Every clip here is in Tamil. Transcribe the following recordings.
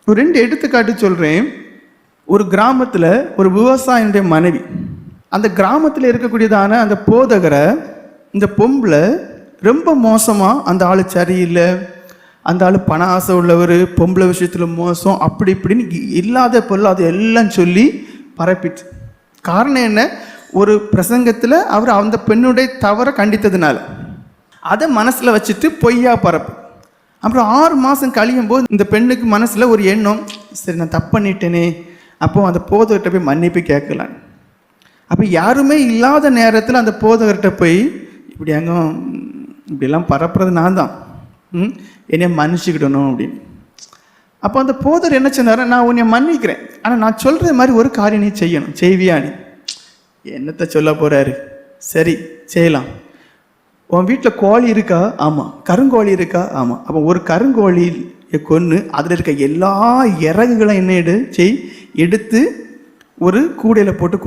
ஒரு 2 எடுத்துக்காட்டு சொல்கிறேன். ஒரு கிராமத்தில் ஒரு விவசாயினுடைய மனைவி, அந்த கிராமத்தில் இருக்கக்கூடியதான அந்த போதகரை இந்த பொம்பளை ரொம்ப மோசமாக, அந்த ஆள் சரியில்லை, அந்த ஆள் பண ஆசை உள்ளவர், பொம்பளை விஷயத்தில் மோசம், அப்படி இப்படின்னு இல்லாத பொருளாத எல்லாம் சொல்லி பரப்பிட்டு. காரணம் என்ன? ஒரு பிரசங்கத்தில் அவர் அந்த பெண்ணுடைய தவறை கண்டித்ததுனால அதை மனசில் வச்சுட்டு பொய்யா பரப்பு. அப்புறம் 6 மாதம் கழியும் போது இந்த பெண்ணுக்கு மனசில் ஒரு எண்ணம், சரி நான் தப்பு பண்ணிட்டேனே, அப்போது அந்த போதகர்கிட்ட போய் மன்னிப்பு கேட்கலான்னு. அப்போ யாருமே இல்லாத நேரத்தில் அந்த போதகர்கிட்ட போய் இப்படியெல்லாம் பரப்புறது நான் தான், என்னைய மன்னிச்சுக்கிடணும் அப்படின்னு. அப்போ அந்த போதர் என்ன சொன்னார், நான் உன்னை மன்னிக்கிறேன், ஆனால் நான் சொல்கிற மாதிரி ஒரு காரியம் நீ செய்யணும், செய்வியா நீ? என்னத்தை சொல்ல போகிறாரு, சரி செய்யலாம். உன் வீட்டில் கோழி இருக்கா? ஆமாம். கருங்கோழி இருக்கா? ஆமாம். அப்போ ஒரு கருங்கோழியை கொன்று அதில் இருக்க எல்லா இறகுகளும் என்ன எடுத்து ஒரு கூடையில் போட்டு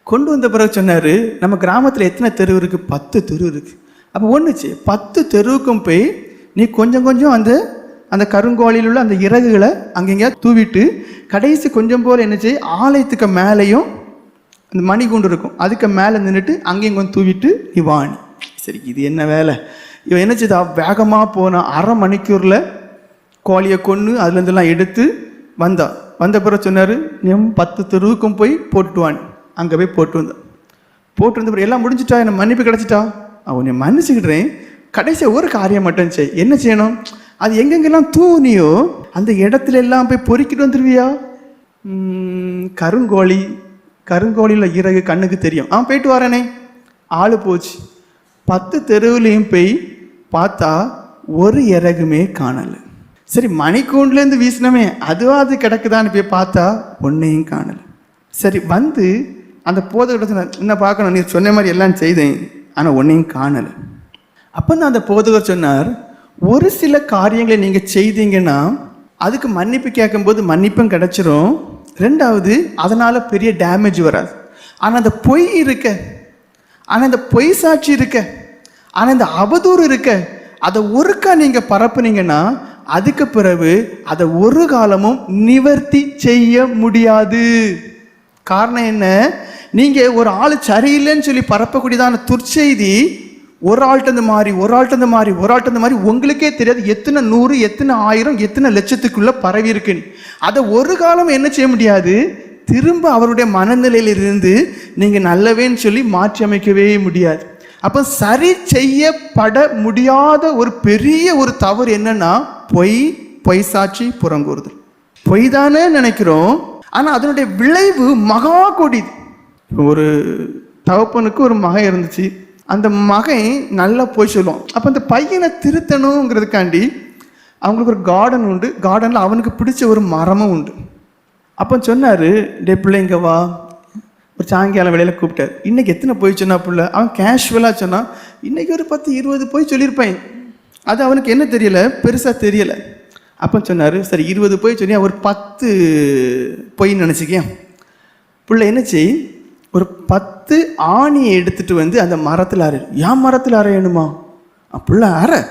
கொண்டு வந்த பிறகு சொன்னார், நம்ம கிராமத்தில் எத்தனை தெரு இருக்குது? 10 தெரு இருக்குது. அப்போ ஒன்றுச்சு, 10 தெருவுக்கும் போய் நீ கொஞ்சம் கொஞ்சம் அந்த கருங்கோழியில் உள்ள அந்த இறகுகளை அங்கெங்கேயா தூவிட்டு, கடைசி கொஞ்சம் போல் என்ன செய்ய, ஆலயத்துக்கு மேலேயும் அந்த மணிகுண்டு இருக்கும், அதுக்கு மேலே நின்றுட்டு அங்கேயும் கொஞ்சம் தூவிட்டு நீ வாணி. சரி, இது என்ன வேலை? இவன் என்ன செய்தா, வேகமாக போனால் 1/2 மணிக்கூரில் கோழியை கொன்று அதுலேருந்துலாம் எடுத்து வந்த பிறகு சொன்னார், நீ 10 தெருவுக்கும் போய் போட்டுட்டு வாணி. அங்கே போய் போட்டு வந்த பிறகு எல்லாம் முடிஞ்சிட்டா, என்ன மன்னிப்பு கிடச்சிட்டா? அவனை மன்னிச்சுக்கிட்டேன், கடைசியாக ஒரு காரியம் மட்டும் செய். என்ன செய்யணும்? அது எங்கெங்கெல்லாம் தூணியோ அந்த இடத்துல எல்லாம் போய் பொறுக்கிட்டு வந்துடுவியா? கருங்கோழியில் இறகு கண்ணுக்கு தெரியும், போயிட்டு வரேனே. ஆள் போச்சு, 10 தெருவுலையும் போய் பார்த்தா ஒரு இறகுமே காணலை. சரி, மணிக்கூண்டுலேருந்து வீசினமே அது கிடக்குதான்னு போய் பார்த்தா ஒன்றையும் காணலை. சரி, அந்த போதகத்தை என்ன பார்க்கணும், நீ சொன்ன மாதிரி எல்லாம் செய்தேன், ஆனால் ஒன்றையும் காணலை. அப்போ தான் அந்த போதகர் சொன்னார், ஒரு சில காரியங்களை நீங்கள் செய்தீங்கன்னா அதுக்கு மன்னிப்பு கேட்கும்போது மன்னிப்பும் கிடச்சிரும், 2வது அதனால் பெரிய டேமேஜ் வராது. ஆனால் அந்த பொய் இருக்க, ஆனால் இந்த பொய் சாட்சி இருக்க, ஆனால் இந்த அவதூறு இருக்க, அதை ஒருக்கா நீங்கள் பரப்புனீங்கன்னா அதுக்கு பிறகு அதை ஒரு காலமும் நிவர்த்தி செய்ய முடியாது. காரணம் என்ன? நீங்கள் ஒரு ஆள் சரியில்லைன்னு சொல்லி பரப்பக்கூடியதான துர்ச்செய்தி ஒரு ஆள்கிட்ட மாறி உங்களுக்கே தெரியாது எத்தனை 100, எத்தனை 1000, எத்தனை லட்சத்துக்குள்ள பரவி இருக்குன்னு. அதை ஒரு காலம் என்ன செய்ய முடியாது, திரும்ப அவருடைய மனநிலையிலிருந்து நீங்கள் நல்லவேன்னு சொல்லி மாற்றி அமைக்கவே முடியாது. அப்போ சரி செய்யப்பட முடியாத ஒரு பெரிய ஒரு தவறு என்னன்னா பொய் சாட்சி, புறங்கூறுதல். பொய் தானே நினைக்கிறோம், ஆனால் அதனுடைய விளைவு மகா கொடிது. ஒரு தகப்பனுக்கு ஒரு மகன் இருந்துச்சு, அந்த மகன் நல்லா போய் சொல்லுவான். அப்போ அந்த பையனை திருத்தணுங்கிறதுக்காண்டி அவங்களுக்கு ஒரு கார்டன் உண்டு, கார்டனில் அவனுக்கு பிடிச்ச ஒரு மரமும் உண்டு. அப்போ சொன்னார், டே பிள்ளைங்க வா, ஒரு சாயங்காலம் வேலையில் கூப்பிட்டார். இன்றைக்கி எத்தனை போய் சொன்னா பிள்ளை? அவன் கேஷுவலாக சொன்னான், இன்றைக்கி ஒரு 10, 20 போய் சொல்லியிருப்பேன். அது அவனுக்கு என்ன தெரியலை, பெருசாக தெரியலை. அப்போ சொன்னார், சரி 20 போய் சொன்னியா, ஒரு 10 பொய்ன்னு நினச்சிக்கேன். பிள்ளை என்ன செய், ஒரு 10 ஆணியை எடுத்துகிட்டு அந்த மரத்தில் அரை. ஏன் மரத்தில் அரையணுமா? பிள்ளை அரை.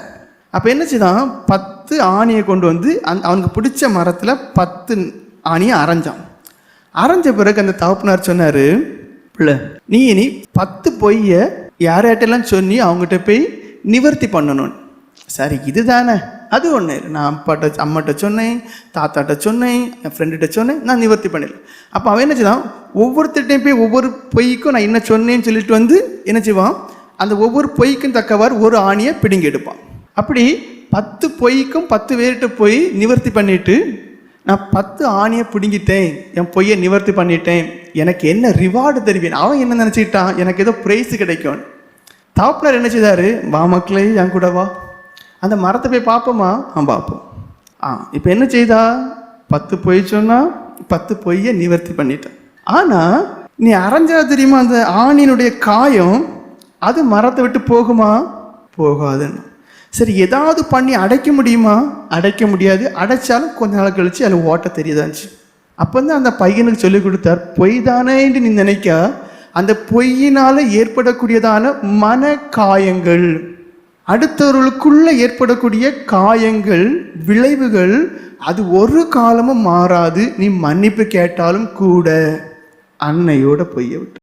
அப்போ என்ன செய்தான், 10 ஆணியை கொண்டு அவனுக்கு பிடிச்ச மரத்தில் 10 ஆணியை அரைஞ்ச பிறகு அந்த தகப்பனார் சொன்னார், பிள்ளை நீ இனி 10 பொய்யை யார்கிட்டலாம் சொன்னி அவங்ககிட்ட போய் நிவர்த்தி பண்ணணும். சரி, இது தானே, அது ஒன்று. நான் அம்மாட்ட சொன்னேன், தாத்தாட்ட சொன்னேன், என் ஃப்ரெண்டுகிட்ட சொன்னேன், நான் நிவர்த்தி பண்ணிடல. அப்போ அவன் என்ன செய்வான், ஒவ்வொருத்தட்டையும் போய் ஒவ்வொரு பொய்க்கும் நான் என்ன சொன்னேன்னு சொல்லிட்டு என்ன செய்வான், அந்த ஒவ்வொரு பொய்க்கும் தக்கவாறு ஒரு ஆணியை பிடுங்கி எடுப்பான். அப்படி 10 பொய்க்கும் 10 பேர்கிட்ட போய் நிவர்த்தி பண்ணிட்டு, நான் 10 ஆணியை பிடுங்கிட்டேன், என் பொய்யை நிவர்த்தி பண்ணிட்டேன், எனக்கு என்ன ரிவார்டு தருவேன். அவன் என்ன நினச்சிக்கிட்டான், எனக்கு ஏதோ ப்ரைஸ் கிடைக்கும். தகப்பனார் என்ன செய்தார், வா மக்களே என் கூட வா, அந்த மரத்தை போய் பார்ப்போமா? பார்ப்போம். இப்போ என்ன செய்தா, 10 பொய் சொன்னால் 10 பொய்யை நிவர்த்தி பண்ணிட்டேன். ஆனால் நீ அரைஞ்சா தெரியுமா, அந்த ஆணினுடைய காயம் அது மரத்தை விட்டு போகுமா? போகாதுன்னு. சரி, ஏதாவது பண்ணி அடைக்க முடியுமா? அடைக்க முடியாது. அடைச்சாலும் கொஞ்ச நாள் கழிச்சு அதில் ஓட்ட தெரியுதாச்சு. அப்போ அந்த பையனுக்கு சொல்லி கொடுத்தார், பொய் தானேன்னு நீ நினைக்க, அந்த பொய்யினால் ஏற்படக்கூடியதான மன காயங்கள், அடுத்தவர்களுக்குள்ள ஏற்படக்கூடிய காயங்கள், விளைவுகள் அது ஒரு காலமும் மாறாது. நீ மன்னிப்பு கேட்டாலும் கூட. அன்னையோட பொய்ய விட்டு